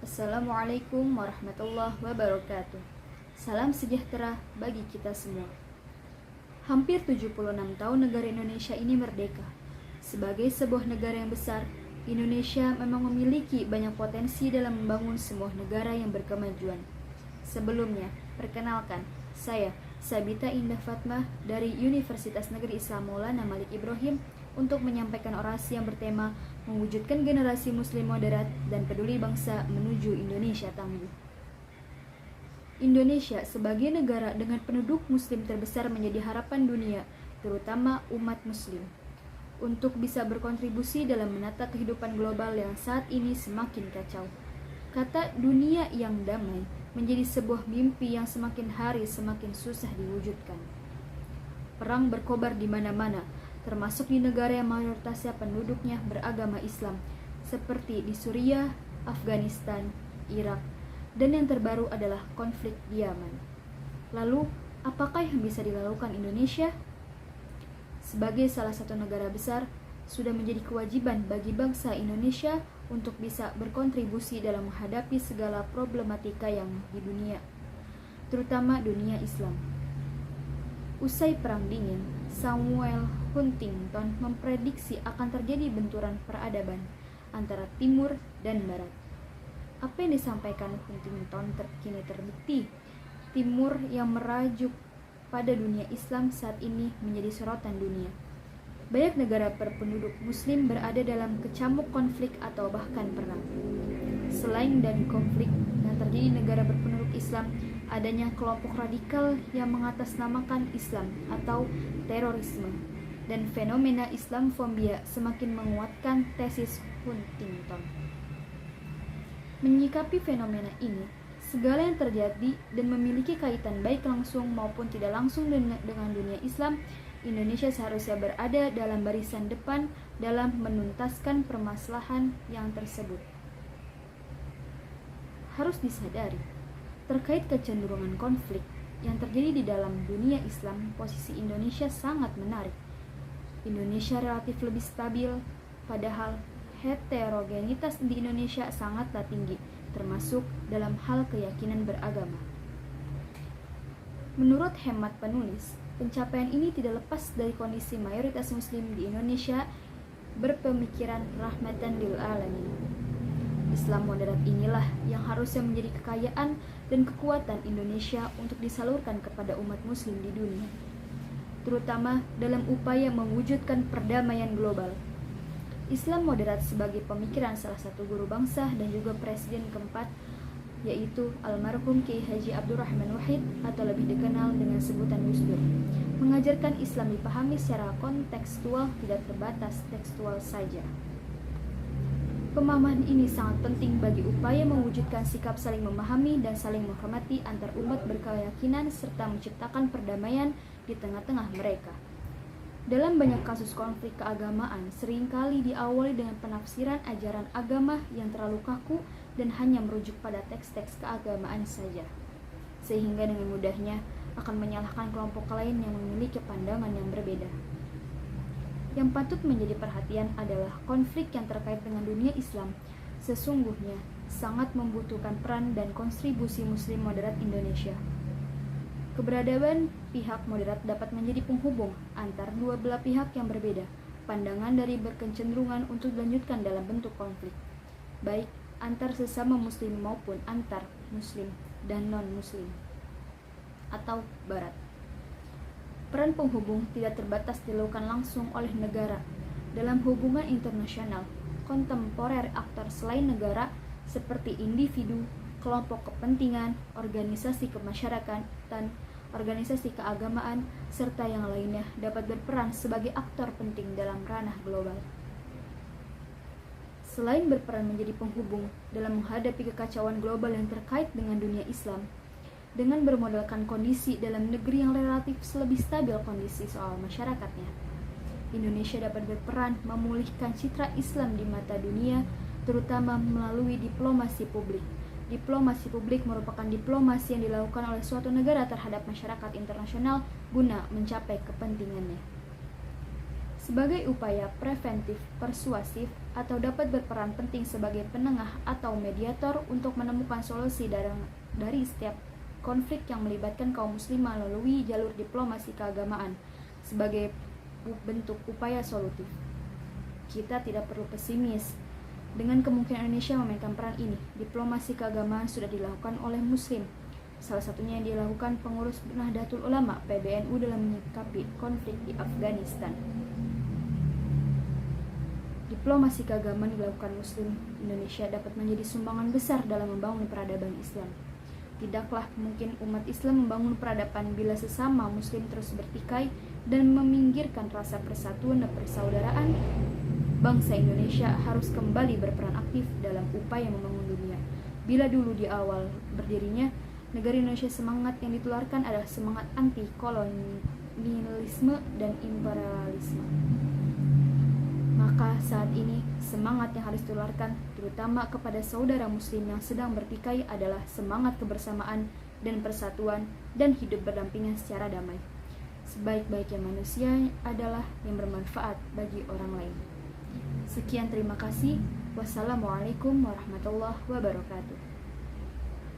Assalamualaikum warahmatullahi wabarakatuh. Salam sejahtera bagi kita semua. Hampir 76 tahun negara Indonesia ini merdeka. Sebagai sebuah negara yang besar, Indonesia memang memiliki banyak potensi dalam membangun sebuah negara yang berkemajuan. Sebelumnya, perkenalkan, saya Sabita Indah Fatmah dari Universitas Negeri Islam Maulana Malik Ibrahim untuk menyampaikan orasi yang bertema mewujudkan generasi muslim moderat dan peduli bangsa menuju Indonesia tangguh. Indonesia sebagai negara dengan penduduk muslim terbesar menjadi harapan dunia, terutama umat muslim, untuk bisa berkontribusi dalam menata kehidupan global yang saat ini semakin kacau. Kata dunia yang damai menjadi sebuah mimpi yang semakin hari semakin susah diwujudkan. Perang berkobar di mana-mana, termasuk di negara yang mayoritasnya penduduknya beragama Islam, seperti di Suriah, Afghanistan, Irak, dan yang terbaru adalah konflik di Yaman. Lalu, apakah yang bisa dilakukan Indonesia? Sebagai salah satu negara besar, sudah menjadi kewajiban bagi bangsa Indonesia untuk bisa berkontribusi dalam menghadapi segala problematika yang di dunia, terutama dunia Islam. Usai Perang Dingin, Samuel Huntington memprediksi akan terjadi benturan peradaban antara Timur dan Barat. Apa yang disampaikan Huntington kini terbukti. Timur yang merajuk pada dunia Islam saat ini menjadi sorotan dunia. Banyak negara berpenduduk muslim berada dalam kecamuk konflik atau bahkan perang. Selain dari konflik yang terjadi di negara berpenduduk Islam, adanya kelompok radikal yang mengatasnamakan Islam atau terorisme, dan fenomena Islamofobia semakin menguatkan tesis Huntington. Menyikapi fenomena ini, segala yang terjadi dan memiliki kaitan baik langsung maupun tidak langsung dengan dunia Islam, Indonesia seharusnya berada dalam barisan depan dalam menuntaskan permasalahan yang tersebut. Harus disadari, terkait kecenderungan konflik yang terjadi di dalam dunia Islam, posisi Indonesia sangat menarik. Indonesia relatif lebih stabil, padahal heterogenitas di Indonesia sangatlah tinggi, termasuk dalam hal keyakinan beragama. Menurut hemat penulis, pencapaian ini tidak lepas dari kondisi mayoritas muslim di Indonesia berpemikiran rahmatan lil alamin. Islam moderat inilah yang harusnya menjadi kekayaan dan kekuatan Indonesia untuk disalurkan kepada umat muslim di dunia, terutama dalam upaya mewujudkan perdamaian global. Islam moderat sebagai pemikiran salah satu guru bangsa dan juga presiden keempat, yaitu almarhum Kiai Haji Abdurrahman Wahid atau lebih dikenal dengan sebutan Gus Dur, mengajarkan Islam dipahami secara kontekstual, tidak terbatas tekstual saja. Pemahaman ini sangat penting bagi upaya mewujudkan sikap saling memahami dan saling menghormati antar umat berkeyakinan serta menciptakan perdamaian di tengah-tengah mereka. Dalam banyak kasus konflik keagamaan, seringkali diawali dengan penafsiran ajaran agama yang terlalu kaku dan hanya merujuk pada teks-teks keagamaan saja, sehingga dengan mudahnya akan menyalahkan kelompok lain yang memiliki pandangan yang berbeda. Yang patut menjadi perhatian adalah konflik yang terkait dengan dunia Islam sesungguhnya sangat membutuhkan peran dan kontribusi muslim moderat Indonesia. Keberadaan pihak moderat dapat menjadi penghubung antar dua belah pihak yang berbeda, pandangan dari berkecenderungan untuk dilanjutkan dalam bentuk konflik, baik antar sesama muslim maupun antar muslim dan non-muslim atau barat. Peran penghubung tidak terbatas dilakukan langsung oleh negara. Dalam hubungan internasional kontemporer, aktor selain negara seperti individu, kelompok kepentingan, organisasi kemasyarakatan, organisasi keagamaan, serta yang lainnya dapat berperan sebagai aktor penting dalam ranah global. Selain berperan menjadi penghubung dalam menghadapi kekacauan global yang terkait dengan dunia Islam, dengan bermodalkan kondisi dalam negeri yang relatif lebih stabil kondisi soal masyarakatnya, Indonesia dapat berperan memulihkan citra Islam di mata dunia, terutama melalui diplomasi publik. Diplomasi publik merupakan diplomasi yang dilakukan oleh suatu negara terhadap masyarakat internasional guna mencapai kepentingannya. sebagai upaya preventif, persuasif, atau dapat berperan penting sebagai penengah atau mediator untuk menemukan solusi dari setiap konflik yang melibatkan kaum muslimah melalui jalur diplomasi keagamaan sebagai bentuk upaya solutif. Kita tidak perlu pesimis. Dengan kemungkinan Indonesia memainkan peran ini, diplomasi keagamaan sudah dilakukan oleh Muslim. Salah satunya yang dilakukan pengurus Nahdlatul Ulama (PBNU) dalam menyikapi konflik di Afghanistan. Diplomasi keagamaan dilakukan Muslim Indonesia dapat menjadi sumbangan besar dalam membangun peradaban Islam. Tidaklah mungkin umat Islam membangun peradaban bila sesama Muslim terus bertikai dan meminggirkan rasa persatuan dan persaudaraan. Bangsa Indonesia harus kembali berperan aktif dalam upaya membangun dunia. Bila dulu di awal berdirinya negara Indonesia, semangat yang ditularkan adalah semangat anti kolonialisme dan imperialisme. Maka saat ini semangat yang harus ditularkan terutama kepada saudara muslim yang sedang bertikai adalah semangat kebersamaan dan persatuan dan hidup berdampingan secara damai. Sebaik-baiknya manusia adalah yang bermanfaat bagi orang lain. Sekian, terima kasih. Wassalamualaikum warahmatullahi wabarakatuh.